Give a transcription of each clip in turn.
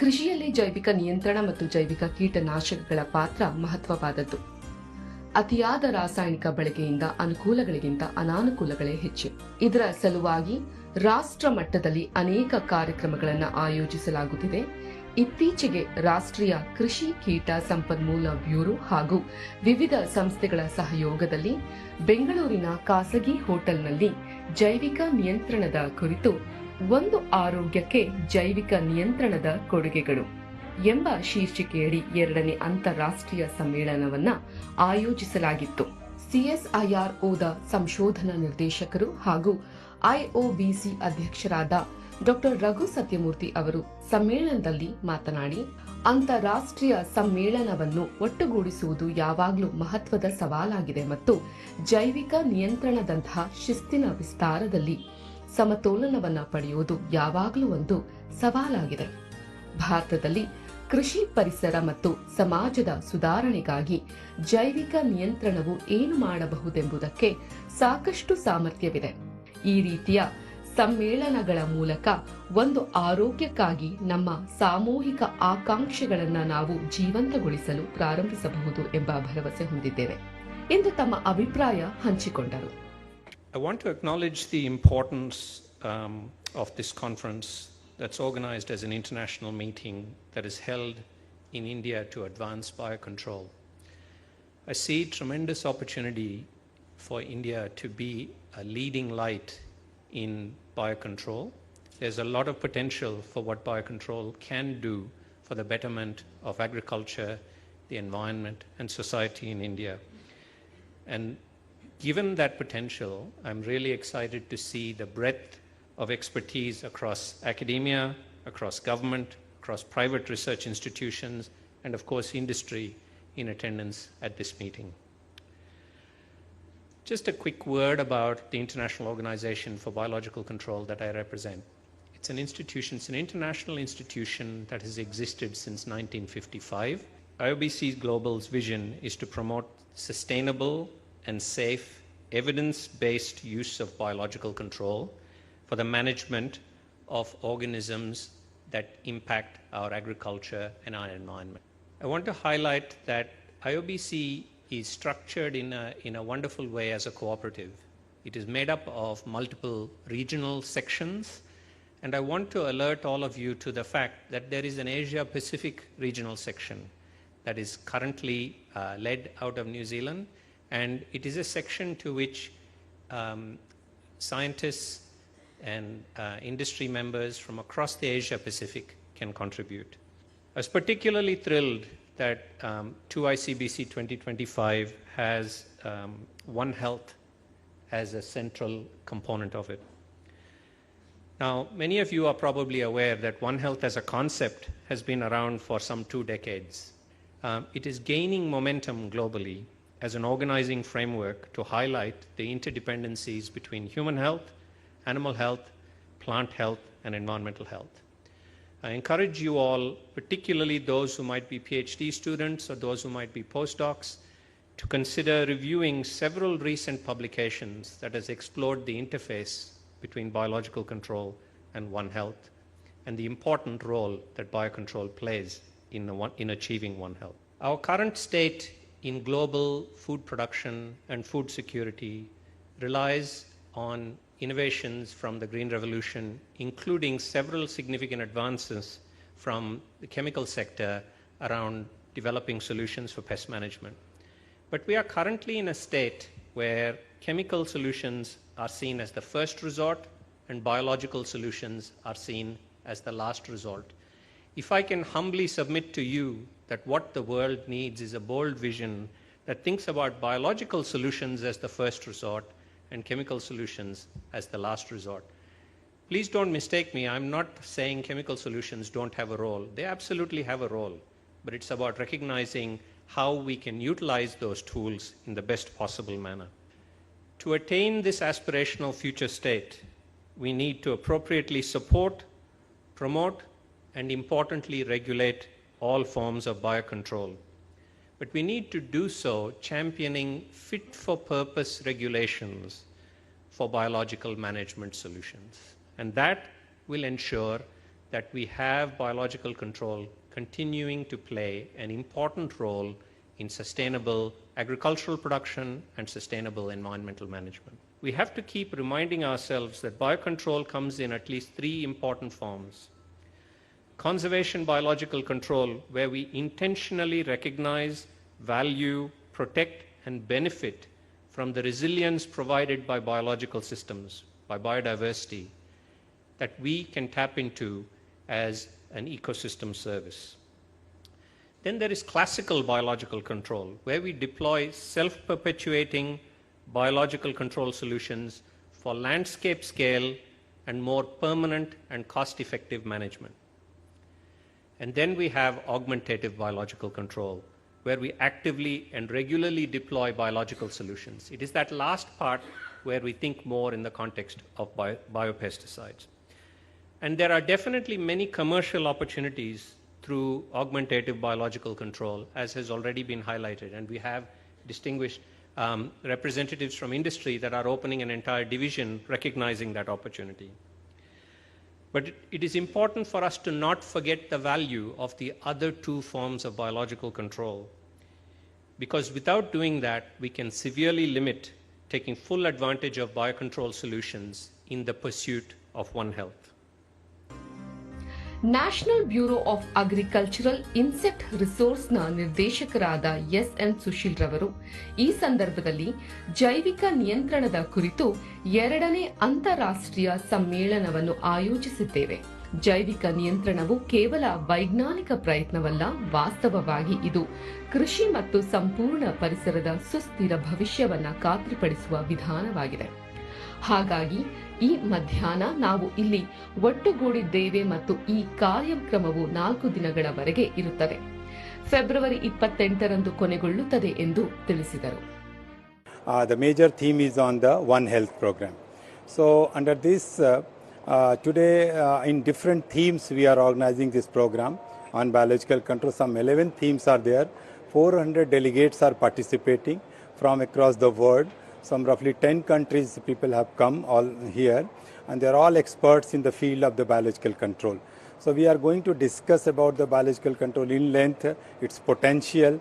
ಕೃಷಿಯಲ್ಲಿ ಜೈವಿಕ ನಿಯಂತ್ರಣ ಮತ್ತು ಜೈವಿಕ ಕೀಟನಾಶಕಗಳ ಪಾತ್ರ ಮಹತ್ವವಾದದ್ದು. ಅತಿಯಾದ ರಾಸಾಯನಿಕ ಬಳಕೆಯಿಂದ ಅನುಕೂಲಗಳಿಗಿಂತ ಅನಾನುಕೂಲಗಳೇ ಹೆಚ್ಚು. ಇದರ ಸಲುವಾಗಿ ರಾಷ್ಟ್ರ ಮಟ್ಟದಲ್ಲಿ ಅನೇಕ ಕಾರ್ಯಕ್ರಮಗಳನ್ನು ಆಯೋಜಿಸಲಾಗುತ್ತಿದೆ. ಇತ್ತೀಚೆಗೆ ರಾಷ್ಟ್ರೀಯ ಕೃಷಿ ಕೀಟ ಸಂಪನ್ಮೂಲ ಬ್ಯೂರೋ ಹಾಗೂ ವಿವಿಧ ಸಂಸ್ಥೆಗಳ ಸಹಯೋಗದಲ್ಲಿ ಬೆಂಗಳೂರಿನ ಖಾಸಗಿ ಹೋಟೆಲ್ನಲ್ಲಿ ಜೈವಿಕ ನಿಯಂತ್ರಣದ ಕುರಿತು ಒಂದು ಆರೋಗ್ಯಕ್ಕೆ ಜೈವಿಕ ನಿಯಂತ್ರಣದ ಕೊಡುಗೆಗಳು ಎಂಬ ಶೀರ್ಷಿಕೆಯಡಿ 2ನೇ ಅಂತಾರಾಷ್ಟ್ರೀಯ ಸಮ್ಮೇಳನವನ್ನ ಆಯೋಜಿಸಲಾಗಿತ್ತು. CSIROದ ಸಂಶೋಧನಾ ನಿರ್ದೇಶಕರು ಹಾಗೂ IOBC ಅಧ್ಯಕ್ಷರಾದ ಡಾ. ರಘು ಸತ್ಯಮೂರ್ತಿ ಅವರು ಸಮ್ಮೇಳನದಲ್ಲಿ ಮಾತನಾಡಿ, ಅಂತಾರಾಷ್ಟ್ರೀಯ ಸಮ್ಮೇಳನವನ್ನು ಒಟ್ಟುಗೂಡಿಸುವುದು ಯಾವಾಗಲೂ ಮಹತ್ವದ ಸವಾಲಾಗಿದೆ ಮತ್ತು ಜೈವಿಕ ನಿಯಂತ್ರಣದಂತಹ ಶಿಸ್ತಿನ ವಿಸ್ತಾರದಲ್ಲಿ ಸಮತೋಲನವನ್ನು ಪಡೆಯುವುದು ಯಾವಾಗಲೂ ಒಂದು ಸವಾಲಾಗಿದೆ. ಭಾರತದಲ್ಲಿ ಕೃಷಿ ಪರಿಸರ ಮತ್ತು ಸಮಾಜದ ಸುಧಾರಣೆಗಾಗಿ ಜೈವಿಕ ನಿಯಂತ್ರಣವು ಏನು ಮಾಡಬಹುದೆಂಬುದಕ್ಕೆ ಸಾಕಷ್ಟು ಸಾಮರ್ಥ್ಯವಿದೆ. ಈ ರೀತಿಯ ಸಮ್ಮೇಳನಗಳ ಮೂಲಕ ಒಂದು ಆರೋಗ್ಯಕ್ಕಾಗಿ ನಮ್ಮ ಸಾಮೂಹಿಕ ಆಕಾಂಕ್ಷೆಗಳನ್ನು ನಾವು ಜೀವಂತಗೊಳಿಸಲು ಪ್ರಾರಂಭಿಸಬಹುದು ಎಂಬ ಭರವಸೆ ಹೊಂದಿದ್ದೇವೆ ಎಂದು ತಮ್ಮ ಅಭಿಪ್ರಾಯ ಹಂಚಿಕೊಂಡರು. I want to acknowledge the importance of this conference that's organized as an international meeting that is held in India to advance biocontrol. I see tremendous opportunity for India to be a leading light in biocontrol. There's a lot of potential for what biocontrol can do for the betterment of agriculture, the environment, and society in India. And given that potential, I'm really excited to see the breadth of expertise across academia, across government, across private research institutions, and of course industry in attendance at this meeting. Just a quick word about the International Organization for Biological Control that I represent. It's an institution, it's an international institution that has existed since 1955. IOBC Global's vision is to promote sustainable and safe, evidence-based use of biological control for the management of organisms that impact our agriculture and our environment. I want to highlight that IOBC is structured in a wonderful way as a cooperative. It is made up of multiple regional sections, and I want to alert all of you to the fact that there is an Asia-Pacific regional section that is currently led out of New Zealand, and it is a section to which scientists and industry members from across the Asia-Pacific can contribute. I was particularly thrilled that 2icbc2025 has One Health as a central component of it. Now, many of you are probably aware that One Health as a concept has been around for some 2 decades. It is gaining momentum globally as an organizing framework to highlight the interdependencies between human health, animal health, plant health, and environmental health. I encourage you all, particularly those who might be PhD students or those who might be postdocs, to consider reviewing several recent publications that has explored the interface between biological control and One Health and the important role that biocontrol plays in achieving One Health. Our current state in global food production and food security relies on innovations from the Green Revolution, including several significant advances from the chemical sector around developing solutions for pest management. But we are currently in a state where chemical solutions are seen as the first resort and biological solutions are seen as the last resort. If I can humbly submit to you that what the world needs is a bold vision that thinks about biological solutions as the first resort and chemical solutions as the last resort. Please don't mistake me. I'm not saying chemical solutions don't have a role. They absolutely have a role, but it's about recognizing how we can utilize those tools in the best possible manner. To attain this aspirational future state, we need to appropriately support, promote, and importantly regulate all forms of biocontrol. But we need to do so championing fit-for-purpose regulations for biological management solutions. And that will ensure that we have biological control continuing to play an important role in sustainable agricultural production and sustainable environmental management. We have to keep reminding ourselves that biocontrol comes in at least three important forms. Conservation biological control, where we intentionally recognize, value, protect, and benefit from the resilience provided by biological systems, by biodiversity, that we can tap into as an ecosystem service. Then there is classical biological control, where we deploy self-perpetuating biological control solutions for landscape scale and more permanent and cost-effective management. And then we have augmentative biological control, where we actively and regularly deploy biological solutions. It is that last part where we think more in the context of biopesticides. And there are definitely many commercial opportunities through augmentative biological control, as has already been highlighted. And we have distinguished representatives from industry that are opening an entire division recognizing that opportunity. But it is important for us to not forget the value of the other two forms of biological control, because without doing that, we can severely limit taking full advantage of biocontrol solutions in the pursuit of One Health. National bureau of agricultural insect ರಿಸೋರ್ಸ್ನ ನಿರ್ದೇಶಕರಾದ S N. Sushil ರವರು ಈ ಸಂದರ್ಭದಲ್ಲಿ ಜೈವಿಕ ನಿಯಂತ್ರಣದ ಕುರಿತು 2ನೇ ಅಂತಾರಾಷ್ಟ್ರೀಯ ಸಮ್ಮೇಳನವನ್ನು ಆಯೋಜಿಸಿದ್ದೇವೆ. ಜೈವಿಕ ನಿಯಂತ್ರಣವು ಕೇವಲ ವೈಜ್ಞಾನಿಕ ಪ್ರಯತ್ನವಲ್ಲ, ವಾಸ್ತವವಾಗಿ ಇದು ಕೃಷಿ ಮತ್ತು ಸಂಪೂರ್ಣ ಪರಿಸರದ ಸುಸ್ಥಿರ ಭವಿಷ್ಯವನ್ನು ಖಾತ್ರಿಪಡಿಸುವ ವಿಧಾನವಾಗಿದೆ. ಹಾಗಾಗಿ ಈ ಮಧ್ಯಾಹ್ನ ನಾವು ಇಲ್ಲಿ ಒಟ್ಟುಗೂಡಿದ್ದೇವೆ ಮತ್ತು ಈ ಕಾರ್ಯಕ್ರಮವು 4 ದಿನಗಳವರೆಗೆ ಇರುತ್ತದೆ. ಫೆಬ್ರವರಿ 28ರಂದು ಕೊನೆಗೊಳ್ಳುತ್ತದೆ ಎಂದು ತಿಳಿಸಿದರು. The major theme is on the One Health program. So under this, today in different themes we are organizing this program on biological control. Some 11 themes are there. 400 delegates are participating from across the world. Some roughly 10 countries people have come all here, and they are all experts in the field of the biological control. So we are going to discuss about the biological control in length, its potential,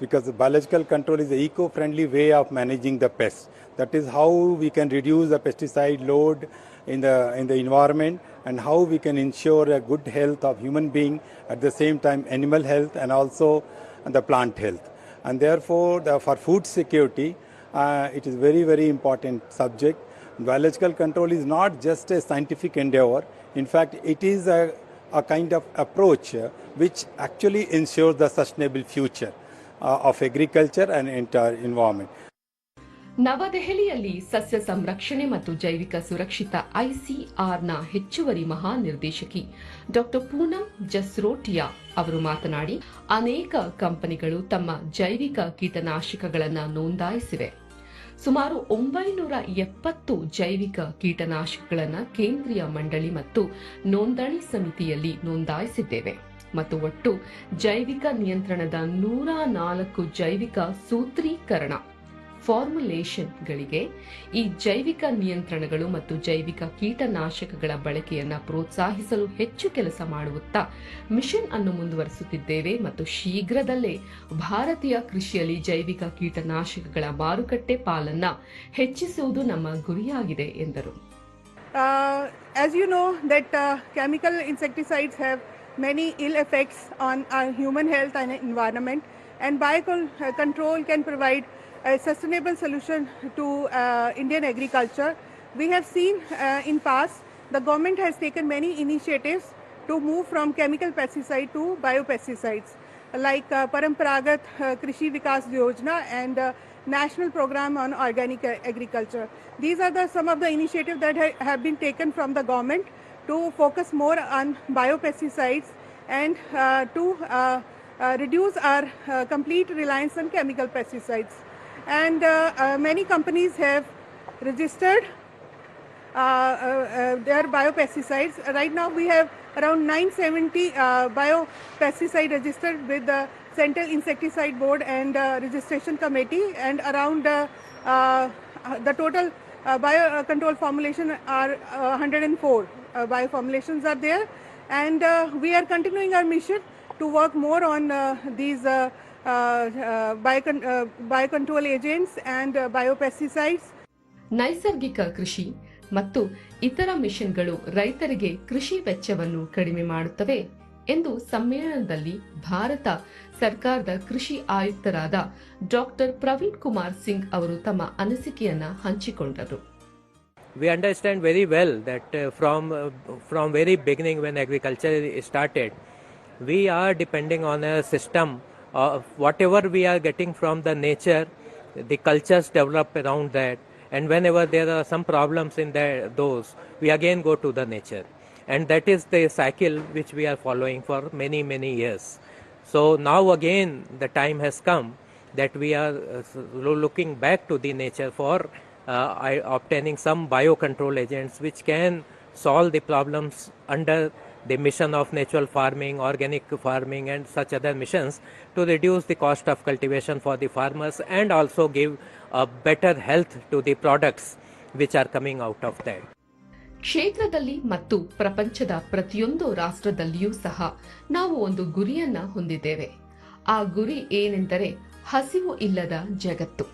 because the biological control is an eco-friendly way of managing the pests. That is how we can reduce the pesticide load in the environment, and how we can ensure a good health of human being, at the same time animal health and also the plant health. And therefore, for food security, it is very, very important subject. Biological control is not just a scientific endeavor. In fact, it is a kind of approach which actually ensures the sustainable future of agriculture and entire environment. ನವದೆಹಲಿಯಲ್ಲಿ ಸಸ್ಯ ಸಂರಕ್ಷಣೆ ಮತ್ತು ಜೈವಿಕ ಸುರಕ್ಷಿತ ಐಸಿಆರ್ನ ಹೆಚ್ಚುವರಿ ಮಹಾನಿರ್ದೇಶಕಿ ಡಾ. ಪೂನಂ ಜಸ್ರೋಟಿಯಾ ಅವರು ಮಾತನಾಡಿ, ಅನೇಕ ಕಂಪನಿಗಳು ತಮ್ಮ ಜೈವಿಕ ಕೀಟನಾಶಕಗಳನ್ನು ನೋಂದಾಯಿಸಿವೆ. ಸುಮಾರು 970 ಜೈವಿಕ ಕೀಟನಾಶಕಗಳನ್ನು ಕೇಂದ್ರೀಯ ಮಂಡಳಿ ಮತ್ತು ನೋಂದಣಿ ಸಮಿತಿಯಲ್ಲಿ ನೋಂದಾಯಿಸಿದ್ದೇವೆ ಮತ್ತು ಒಟ್ಟು ಜೈವಿಕ ನಿಯಂತ್ರಣದ 104 ಜೈವಿಕ ಸೂತ್ರೀಕರಣ ಫಾರ್ಮುಲೇಷನ್ಗಳಿಗೆ ಈ ಜೈವಿಕ ನಿಯಂತ್ರಣಗಳು ಮತ್ತು ಜೈವಿಕ ಕೀಟನಾಶಕಗಳ ಬಳಕೆಯನ್ನು ಪ್ರೋತ್ಸಾಹಿಸಲು ಹೆಚ್ಚು ಕೆಲಸ ಮಾಡುತ್ತಾ ಮಿಷನ್ ಅನ್ನು ಮುಂದುವರಿಸುತ್ತಿದ್ದೇವೆ ಮತ್ತು ಶೀಘ್ರದಲ್ಲೇ ಭಾರತೀಯ ಕೃಷಿಯಲ್ಲಿ ಜೈವಿಕ ಕೀಟನಾಶಕಗಳ ಮಾರುಕಟ್ಟೆ ಪಾಲನ್ನು ಹೆಚ್ಚಿಸುವುದು ನಮ್ಮ ಗುರಿಯಾಗಿದೆ ಎಂದರು. As you know that chemical insecticides have many ill effects on our human health and environment, and biocontrol can provide a sustainable solution to Indian agriculture. We have seen in past the government has taken many initiatives to move from chemical pesticide to biopesticides, like Paramparagat Krishi Vikas Yojana and National Program on Organic Agriculture. These are some of the initiatives that have been taken from the government to focus more on biopesticides and to reduce our complete reliance on chemical pesticides. And many companies have registered their biopesticides. Right now we have around 970 biopesticide registered with the Central Insecticide Board and Registration Committee, and around the total biocontrol formulation are 104 bioformulations are there. And we are continuing our mission to work more on these biocontrol agents and biopesticides. ನೈಸರ್ಗಿಕ ಕೃಷಿ ಮತ್ತು ಇತರ ಮಿಷನ್ಗಳು ರೈತರಿಗೆ ಕೃಷಿ ವೆಚ್ಚವನ್ನು ಕಡಿಮೆ ಮಾಡುತ್ತವೆ ಎಂದು ಸಮ್ಮೇಳನದಲ್ಲಿ ಭಾರತ ಸರ್ಕಾರದ ಕೃಷಿ ಆಯುಕ್ತರಾದ ಡಾಕ್ಟರ್ ಪ್ರವೀಣ್ ಕುಮಾರ್ ಸಿಂಗ್ ಅವರು ತಮ್ಮ ಅನಿಸಿಕೆಯನ್ನ ಹಂಚಿಕೊಂಡರು. We understand very well that from very beginning when agriculture started, we are depending on a system of whatever we are getting from the nature, the cultures develop around that, and whenever there are some problems in those, we again go to the nature. And that is the cycle which we are following for many years. So now again the time has come that we are looking back to the nature for obtaining some biocontrol agents which can solve the problems under the mission of natural farming, organic farming and such other missions to reduce the cost of cultivation for the farmers and also give a better health to the products which are coming out of that. ಕ್ಷೇತ್ರದಲ್ಲಿ ಮತ್ತು ಪ್ರಪಂಚದ ಪ್ರತಿಯೊಂದು ರಾಷ್ಟ್ರದಲ್ಲಿಯೂ ಸಹ ನಾವು ಒಂದು ಗುರಿಯನ್ನ ಹೊಂದಿದ್ದೇವೆ. ಆ ಗುರಿ ಏನೆಂದರೆ ಹಸಿವು ಇಲ್ಲದ ಜಗತ್ತು.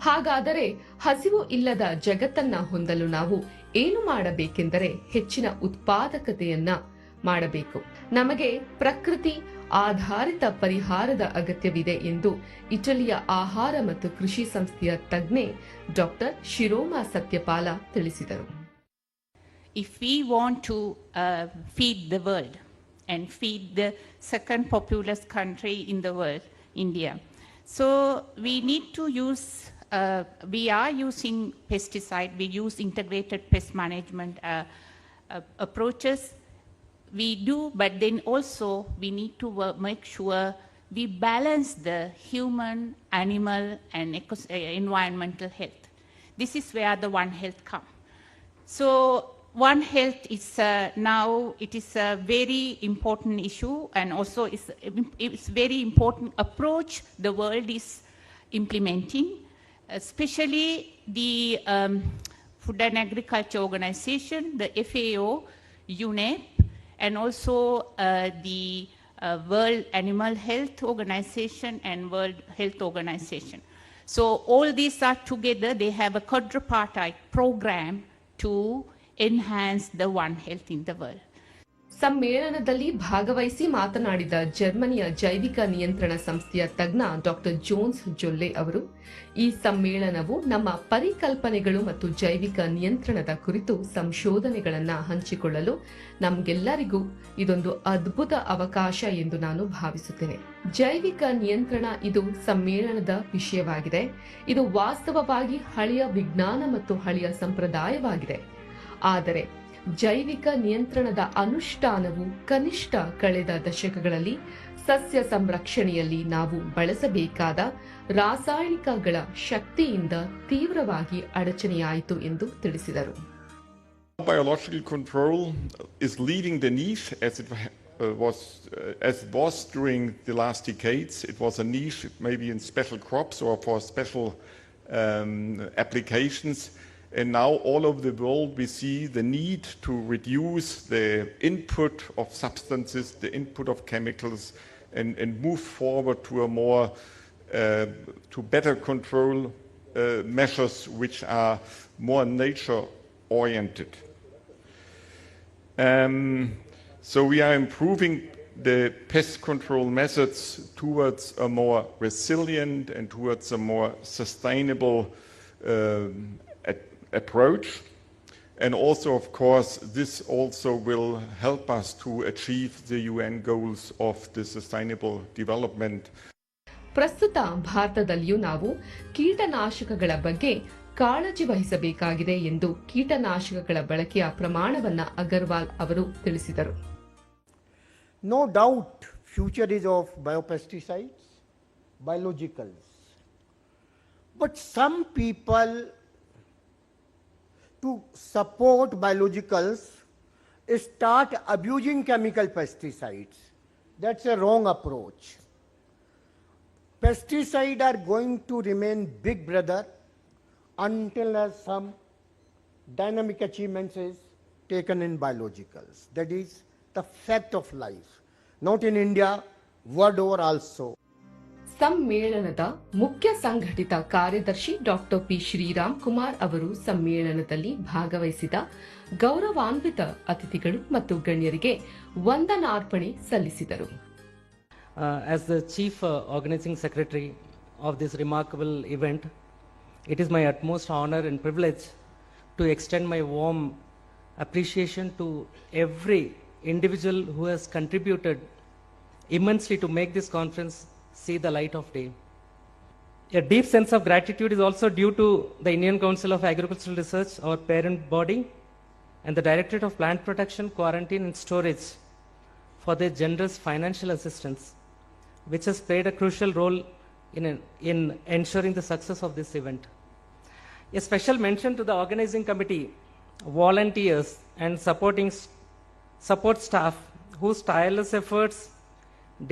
ಹಾಗಾದರೆ ಹಸಿವು ಇಲ್ಲದ ಜಗತ್ತನ್ನ ಹೊಂದಲು ನಾವು ಏನು ಮಾಡಬೇಕೆಂದರೆ ಹೆಚ್ಚಿನ ಉತ್ಪಾದಕತೆಯನ್ನ ಮಾಡಬೇಕು. ನಮಗೆ ಪ್ರಕೃತಿ ಆಧಾರಿತ ಪರಿಹಾರದ ಅಗತ್ಯವಿದೆ ಎಂದು ಇಟಲಿಯ ಆಹಾರ ಮತ್ತು ಕೃಷಿ ಸಂಸ್ಥೆಯ ತಜ್ಞೆ ಡಾಕ್ಟರ್ ಶಿರೋಮಾ ಸತ್ಯಪಾಲ ತಿಳಿಸಿದರು. If we want to feed the world and feed the second populous country in the world, India, so we need to use, we are using pesticide, we use integrated pest management approaches, we do, but then also we need to make sure we balance the human, animal and environmental health. This is where the One Health comes. So One Health is now, it is a very important issue and also it's very important approach the world is implementing, especially the Food and Agriculture Organization, the FAO, UNEP, and also the World Animal Health Organization and World Health Organization. So all these are together, they have a quadripartite program to enhance the One Health in the world. ಸಮ್ಮೇಳನದಲ್ಲಿ ಭಾಗವಹಿಸಿ ಮಾತನಾಡಿದ ಜರ್ಮನಿಯ ಜೈವಿಕ ನಿಯಂತ್ರಣ ಸಂಸ್ಥೆಯ ತಜ್ಞ doctor Jones Jolle ಅವರು, ಈ ಸಮ್ಮೇಳನವು ನಮ್ಮ ಪರಿಕಲ್ಪನೆಗಳು ಮತ್ತು ಜೈವಿಕ ನಿಯಂತ್ರಣದ ಕುರಿತು ಸಂಶೋಧನೆಗಳನ್ನು ಹಂಚಿಕೊಳ್ಳಲು ನಮಗೆಲ್ಲರಿಗೂ ಇದೊಂದು ಅದ್ಭುತ ಅವಕಾಶ ಎಂದು ನಾನು ಭಾವಿಸುತ್ತೇನೆ. ಜೈವಿಕ ನಿಯಂತ್ರಣ ಇದು ಸಮ್ಮೇಳನದ ವಿಷಯವಾಗಿದೆ. ಇದು ವಾಸ್ತವವಾಗಿ ಹಳೆಯ ವಿಜ್ಞಾನ ಮತ್ತು ಹಳೆಯ ಸಂಪ್ರದಾಯವಾಗಿದೆ. ಆದರೆ ಜೈವಿಕ ನಿಯಂತ್ರಣದ ಅನುಷ್ಠಾನವು ಕನಿಷ್ಠ ಕಳೆದ ದಶಕಗಳಲ್ಲಿ ಸಸ್ಯ ಸಂರಕ್ಷಣೆಯಲ್ಲಿ ನಾವು ಬಳಸಬೇಕಾದ ರಾಸಾಯನಿಕಗಳ ಶಕ್ತಿಯಿಂದ ತೀವ್ರವಾಗಿ ಅಡಚಣೆಯಾಯಿತು ಎಂದು ತಿಳಿಸಿದರು. Biological control is leading the niche as it was during the last decades. It was a niche maybe in special crops or for special applications. And now all over the world we see the need to reduce the input of substances, the input of chemicals, and move forward to a more, to better control measures which are more nature-oriented. So we are improving the pest control methods towards a more resilient and towards a more sustainable approach, and also of course this also will help us to achieve the UN goals of the sustainable development. ಪ್ರಸ್ತುತ ಭಾರತದಲ್ಲಿಯೂ ನಾವು ಕೀಟನಾಶಕಗಳ ಬಗ್ಗೆ ಕಾಳಜಿ ವಹಿಸಬೇಕಾಗಿದೆ ಎಂದು ಕೀಟನಾಶಕಗಳ ಬಳಕೆಯ ಪ್ರಮಾಣವನ್ನು ಅಗರ್ವಾಲ್ ಅವರು ತಿಳಿಸಿದರು. No doubt future is of biopesticides, biologicals, but some people to support biologicals start abusing chemical pesticides. That's a wrong approach. Pesticides are going to remain big brother until some dynamic achievements is taken in biologicals. That is the fact of life, not in India, world over also. ಸಮ್ಮೇಳನದ ಮುಖ್ಯ ಸಂಘಟಿತ ಕಾರ್ಯದರ್ಶಿ doctor P Shriram Kumar ಅವರು ಸಮ್ಮೇಳನದಲ್ಲಿ ಭಾಗವಹಿಸಿದ ಗೌರವಾನ್ವಿತ ಅತಿಥಿಗಳು ಮತ್ತು ಗಣ್ಯರಿಗೆ ವಂದನಾರ್ಪಣೆ ಸಲ್ಲಿಸಿದರು. As the Chief Organizing Secretary of this remarkable event, it is my utmost honor and privilege to extend my warm appreciation to every individual who has contributed immensely to make this conference see the light of day. A deep sense of gratitude is also due to the Indian Council of Agricultural Research, our parent body, and the Directorate of Plant Protection, Quarantine and Storage for their generous financial assistance, which has played a crucial role in ensuring the success of this event. A special mention to the organizing committee, volunteers and support staff whose tireless efforts,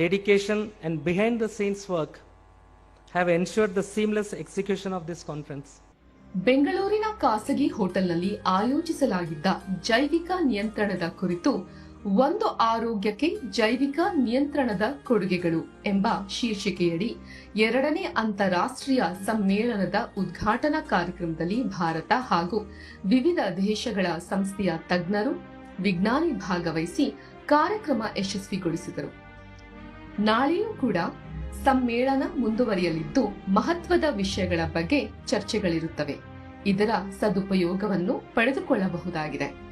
dedication and behind the scenes work have ensured the seamless execution of this conference. ಬೆಂಗಳೂರಿನ ಖಾಸಗಿ ಹೋಟೆಲ್ನಲ್ಲಿ ಆಯೋಜಿಸಲಾಗಿದ್ದ ಜೈವಿಕ ನಿಯಂತ್ರಣದ ಕುರಿತು ಒಂದು ಆರೋಗ್ಯಕ್ಕೆ ಜೈವಿಕ ನಿಯಂತ್ರಣದ ಕೊಡುಗೆಗಳು ಎಂಬ ಶೀರ್ಷಿಕೆಯಡಿ 2ನೇ ಅಂತಾರಾಷ್ಟ್ರೀಯ ಸಮ್ಮೇಳನದ ಉದ್ಘಾಟನಾ ಕಾರ್ಯಕ್ರಮದಲ್ಲಿ ಭಾರತ ಹಾಗೂ ವಿವಿಧ ದೇಶಗಳ ಸಂಸ್ಥೆಯ ತಜ್ಞರು, ವಿಜ್ಞಾನಿ ಭಾಗವಹಿಸಿ ಕಾರ್ಯಕ್ರಮ ಯಶಸ್ವಿಗೊಳಿಸಿದರು. ನಾಳೆಯೂ ಕೂಡ ಸಮ್ಮೇಳನ ಮುಂದುವರಿಯಲಿದ್ದು ಮಹತ್ವದ ವಿಷಯಗಳ ಬಗ್ಗೆ ಚರ್ಚೆಗಳಿರುತ್ತವೆ. ಇದರ ಸದುಪಯೋಗವನ್ನು ಪಡೆದುಕೊಳ್ಳಬಹುದಾಗಿದೆ.